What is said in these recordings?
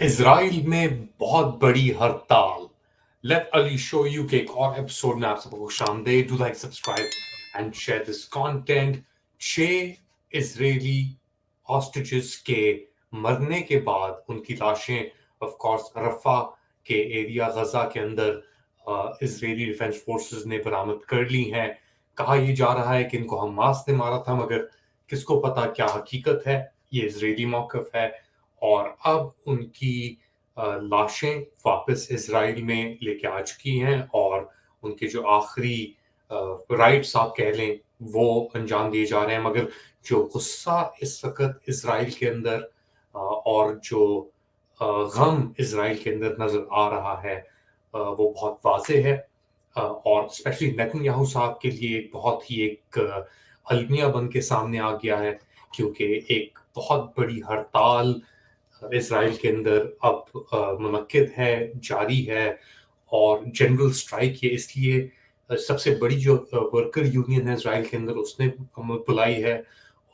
Israel में बहुत बड़ी हड़ताल। लेट अली शो यू के एक और एपिसोड में आप सबको खुशामदीद। Do like, subscribe and share this content. 6 Israeli hostages के मरने के बाद उनकी लाशें ऑफ कोर्स रफा के एरिया गजा के अंदर इजरायली डिफेंस फोर्सेस ने बरामद कर ली हैं। कहा यह जा रहा है कि इनको हमास ने मारा था, मगर किसको पता क्या हकीकत है। ये इजरायली मौक़िफ़ है और अब उनकी लाशें वापस इजराइल में लेके आ चुकी हैं और उनके जो आखिरी राइट्स आप कह लें वो अंजाम दिए जा रहे हैं। मगर जो गुस्सा इस वक्त इजराइल के अंदर और जो गम इजराइल के अंदर नजर आ रहा है वो बहुत वाज़ेह है। और स्पेशली नेतन्याहू साहब के लिए बहुत ही एक अलमिया बन के सामने आ गया है, क्योंकि एक बहुत बड़ी हड़ताल इसराइल के अंदर अब मुनक्किद है, जारी है। और जनरल स्ट्राइक ये इसलिए सबसे बड़ी जो वर्कर यूनियन है इसराइल के अंदर उसने बुलाई है,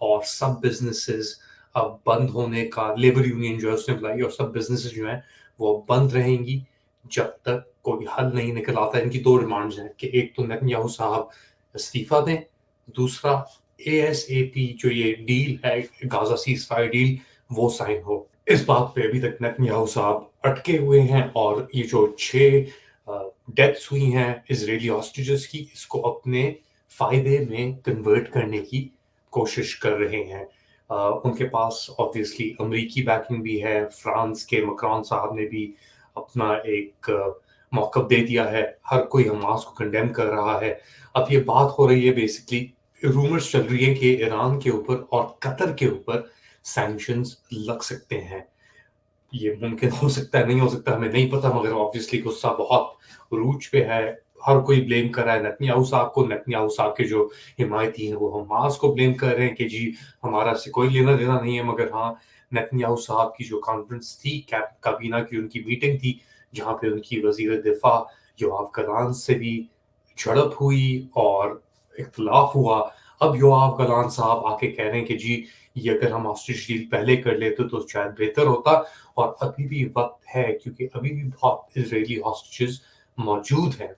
और सब बिजनेसेस अब बंद होने का, लेबर यूनियन जो है उसने बुलाई, और सब बिजनेसेस जो हैं वो बंद रहेंगी जब तक कोई हल नहीं निकल आता। इनकी दो डिमांड्स हैं कि एक तो नेतन्याहू साहब इस्तीफा दें, दूसरा एएसएपी जो ये डील है गाजा सीज फायर डील वो साइन हो। इस बात पे अभी तक नेतन्याहू साहब अटके हुए हैं और ये जो 6 डेथ्स हुई हैं इजरायली हॉस्टेजेस की, इसको अपने फायदे में कन्वर्ट करने की कोशिश कर रहे हैं। उनके पास ऑब्वियसली अमेरिकी बैकिंग भी है। फ्रांस के मैक्रोन साहब ने भी अपना एक मौक़िफ़ दे दिया है। हर कोई हमास को कंडेम कर रहा है। अब ये बात हो रही है, बेसिकली रूमर्स चल रही है कि ईरान के ऊपर और कतर के ऊपर सैंक्शंस लग सकते हैं। ये मुमकिन हो सकता है, नहीं हो सकता, हमें नहीं पता, मगर ऑब्वियसली गुस्सा बहुत रूज पे है। हर कोई ब्लेम कर रहा है नेतन्याहू साहब को। नेतन्याहू साहब के जो हिमायती हैं वो हमास को ब्लेम कर रहे हैं कि जी हमारा से कोई लेना देना नहीं है। मगर हाँ, नेतन्याहू साहब की जो कॉन्फ्रेंस थी, काबीना की उनकी मीटिंग थी, जहाँ पे उनकी वजीर दिफा योआव गलान से भी झड़प हुई और इख्तलाफ हुआ। अब योआव गलान साहब आके कह रहे हैं कि जी ये अगर हम हॉस्टेज डील पहले कर लेते तो शायद बेहतर होता, और अभी भी वक्त है क्योंकि अभी भी बहुत इजरायली हॉस्टेजेस मौजूद हैं।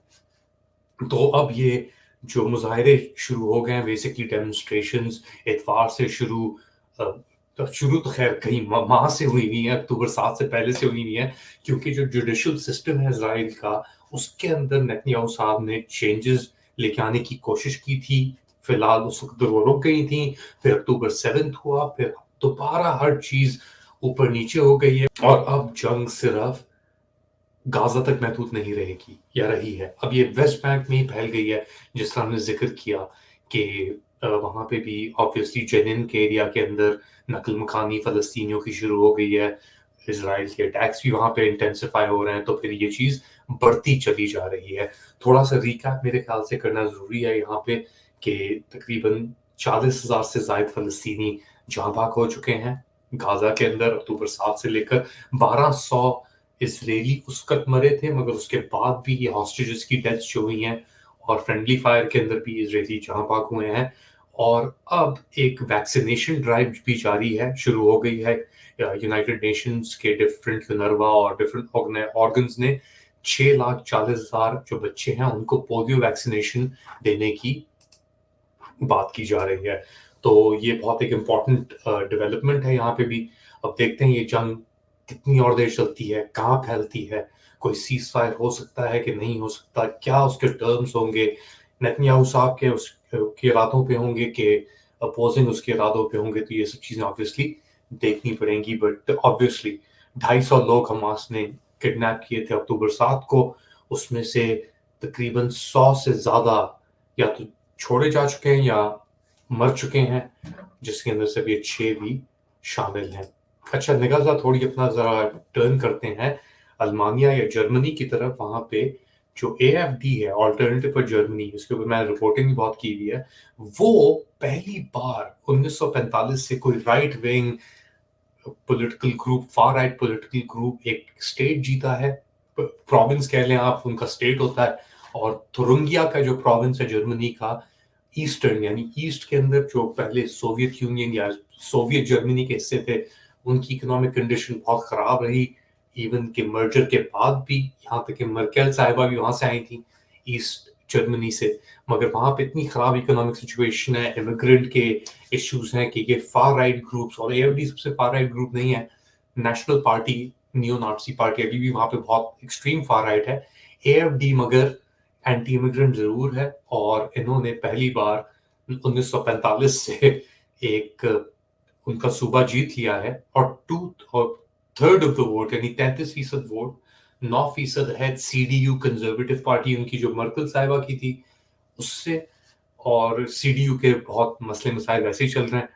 तो अब ये जो मुजाहरे शुरू हो गए हैं, बेसिकली डेमोन्स्ट्रेशंस इतवार से शुरू तो खैर कहीं माह से हुई नहीं है, अक्टूबर 7 से पहले से हुई नहीं है, क्योंकि जो जुडिशल सिस्टम है इजराइल का उसके अंदर नेतन्याहू साहब ने चेंजेस लेके आने की कोशिश की थी। फिलहाल उस वक्त वो रुक गई थी, फिर अक्टूबर 7 हुआ, फिर दोबारा हर चीज ऊपर नीचे हो गई है, और अब जंग सिर्फ गाजा तक महदूद नहीं रहेगी या रही है। अब ये वेस्ट बैंक में ही फैल गई है, जिस तरह हमने जिक्र किया कि वहाँ पे भी ऑब्वियसली जेनिन के एरिया के अंदर नकल मकानी फ़लस्तीनियों की शुरू हो गई है। इसराइल के अटैक्स भी वहाँ पे इंटेंसिफाई हो रहे हैं, तो फिर ये चीज़ बढ़ती चली जा रही है। थोड़ा सा रिकैप मेरे ख्याल से करना ज़रूरी है यहाँ पे कि तकरीबन 40,000 से ज़ायद फ़लस्तीनी जहाँ भाग हो चुके हैं गाजा के अंदर। अक्टूबर 7 से लेकर 1200 इसराइली उस वक्त मरे थे, मगर उसके बाद भी ये हॉस्टेजेस की डेथ्स जो हुई हैं, और फ्रेंडली फायर के अंदर भी इसराइली जहाँ भाग हुए हैं। और अब एक वैक्सीनेशन ड्राइव भी जारी है, शुरू हो गई है। यूनाइटेड नेशंस के डिफरेंट यूनरवा और डिफरेंट ऑर्गन्स ने 6,40,000 जो बच्चे हैं उनको पोलियो वैक्सीनेशन देने की बात की जा रही है। तो ये बहुत एक इम्पॉर्टेंट डेवलपमेंट है यहाँ पे भी। अब देखते हैं ये जंग कितनी और देर चलती है, कहाँ फैलती है, कोई सीज फायर हो सकता है कि नहीं हो सकता, क्या उसके टर्म्स होंगे, नेतन्याहू साहब के इरादों पे होंगे कि अपोजिंग उसके इरादों पे होंगे। तो ये सब चीज़ें ऑब्वियसली देखनी पड़ेंगी। बट ऑब्वियसली 250 लोग हमास ने किडनैप किए थे अक्टूबर 7 को, उसमें से तकरीबन 100 से ज़्यादा या तो छोड़े जा चुके हैं या मर चुके हैं, जिसके अंदर से ये 6 भी शामिल हैं। अच्छा, निगाह थोड़ी अपना ज़रा टर्न करते हैं अल्मानिया या जर्मनी की तरफ। वहाँ पे जो एएफडी है, अल्टरनेटिव फॉर जर्मनी, उसके ऊपर मैंने रिपोर्टिंग भी बहुत की हुई है। वो पहली बार 1945 से कोई right wing political group, far right political group एक स्टेट जीता है, प्रोविंस कह लें आप, उनका स्टेट होता है। और थुरिंगिया का जो प्रोविंस है जर्मनी का, ईस्टर्न यानी ईस्ट के अंदर जो पहले सोवियत यूनियन या सोवियत जर्मनी के हिस्से थे, उनकी इकोनॉमिक कंडीशन बहुत खराब रही। ایون کہ مرجر کے بعد بھی، یہاں تک کہ مرکل صاحبہ بھی وہاں سے آئی تھیں ایسٹ جرمنی سے، مگر وہاں پہ اتنی خراب اکنامک سچویشن ہے، امیگرینٹ کے ایشوز ہیں کہ یہ فار رائٹ گروپس، اور اے ایف ڈی سب سے فار رائٹ گروپ نہیں ہے، national party new Nazi party ابھی بھی وہاں پہ بہت ایکسٹریم فار رائٹ ہے، اے ایف ڈی مگر اینٹی امیگرینٹ ضرور ہے، اور انہوں نے پہلی بار 1945 سے ایک ان کا صوبہ جیت لیا ہے، اور تھرڈ آف دا ووٹ یعنی 33% ووٹ، 9% ہے C D U conservative party ان کی جو مرکل صاحبہ کی تھی اس سے، اور سی ڈی یو کے بہت مسئلے مسائل ویسے ہی چل رہے ہیں.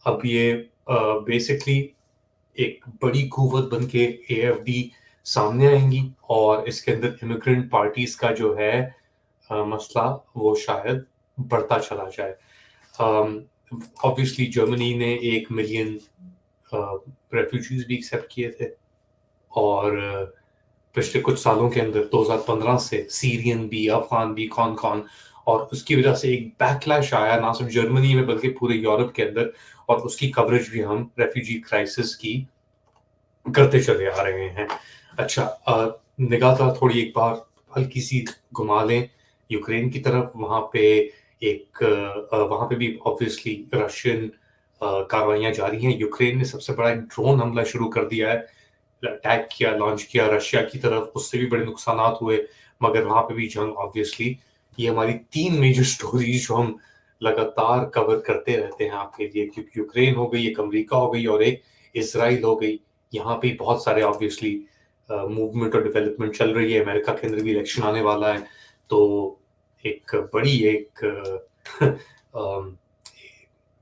اب یہ بیسکلی ایک بڑی قوت بن کے اے ایف ڈی سامنے آئیں گی، اور اس کے اندر امیگرینٹ پارٹیز کا جو ہے مسئلہ وہ شاید بڑھتا چلا جائے. obviously جرمنی نے 1 ملین ریفیوجیز بھی ایکسیپٹ کیے تھے، اور پچھلے کچھ سالوں کے اندر 2015 سے سیرین بھی، افغان بھی، کون، اور اس کی وجہ سے ایک بیک لیش آیا نہ صرف جرمنی میں بلکہ پورے یورپ کے اندر، اور اس کی کوریج بھی ہم ریفیوجی کرائسس کی کرتے چلے آ رہے ہیں. اچھا، نگاہ تھوڑی ایک بار ہلکی سی گھما لیں یوکرین کی طرف. وہاں پہ بھی obviously رشین کاروائیاں جاری ہیں. یوکرین نے سب سے بڑا ایک ڈرون حملہ شروع کر دیا ہے، اٹیک کیا، لانچ کیا رشیا کی طرف، اس سے بھی بڑے نقصانات ہوئے، مگر وہاں پہ بھی جنگ obviously. یہ ہماری 3 میجر سٹوریز جو ہم لگاتار کور کرتے رہتے ہیں آپ کے لیے، کیونکہ یوکرین ہو گئی، ایک امریکہ ہو گئی، اور ایک اسرائیل ہو گئی. یہاں پہ بہت سارے obviously موومنٹ اور ڈیولپمنٹ چل رہی ہے. امریکہ کے اندر بھی الیکشن آنے والا ہے، تو ایک بڑی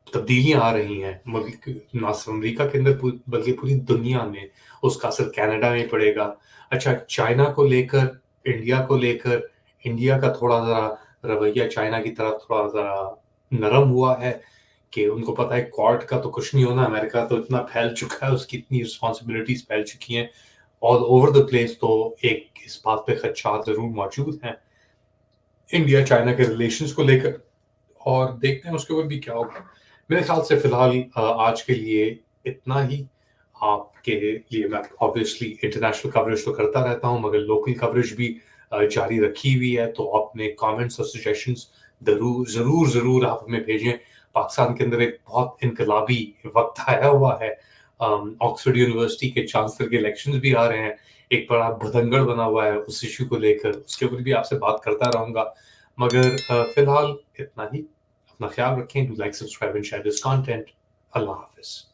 تبدیلیاں آ رہی ہیں نہ صرف امریکہ کے اندر بلکہ پوری دنیا میں. اس کا اثر کینیڈا میں پڑے گا. اچھا، چائنا کو لے کر، انڈیا کو لے کر، انڈیا کا تھوڑا ذرا رویہ چائنا کی طرف تھوڑا ذرا نرم ہوا ہے کہ ان کو پتہ ہے کوارٹ کا تو کچھ نہیں ہونا. امریکہ تو اتنا پھیل چکا ہے، اس کی اتنی رسپانسبلٹیز پھیل چکی ہیں آل اوور دا پلیس، تو ایک اس بات پہ خدشات ضرور موجود ہیں انڈیا چائنا کے ریلیشنز کو لے کر، اور دیکھتے ہیں اس کے اوپر بھی کیا ہوگا. میرے خیال سے فی الحال آج کے لیے اتنا ہی. آپ کے لیے میں obviously انٹرنیشنل کوریج تو کرتا رہتا ہوں، مگر لوکل کوریج بھی جاری رکھی ہوئی ہے. تو اپنے کامنٹس اور سجیشنز ضرور آپ ہمیں بھیجیں. پاکستان کے اندر ایک بہت انقلابی وقت آیا ہوا ہے. آکسفورڈ یونیورسٹی کے چانسلر کے الیکشنز بھی آ رہے ہیں. ایک بڑا بھدنگڑ بنا ہوا ہے اس ایشو کو لے کر، اس کے اوپر بھی آپ سے بات کرتا رہوں گا. مگر فی الحال اتنا ہی. اپنا خیال رکھیں. Do like, subscribe and share this content. اللہ حافظ.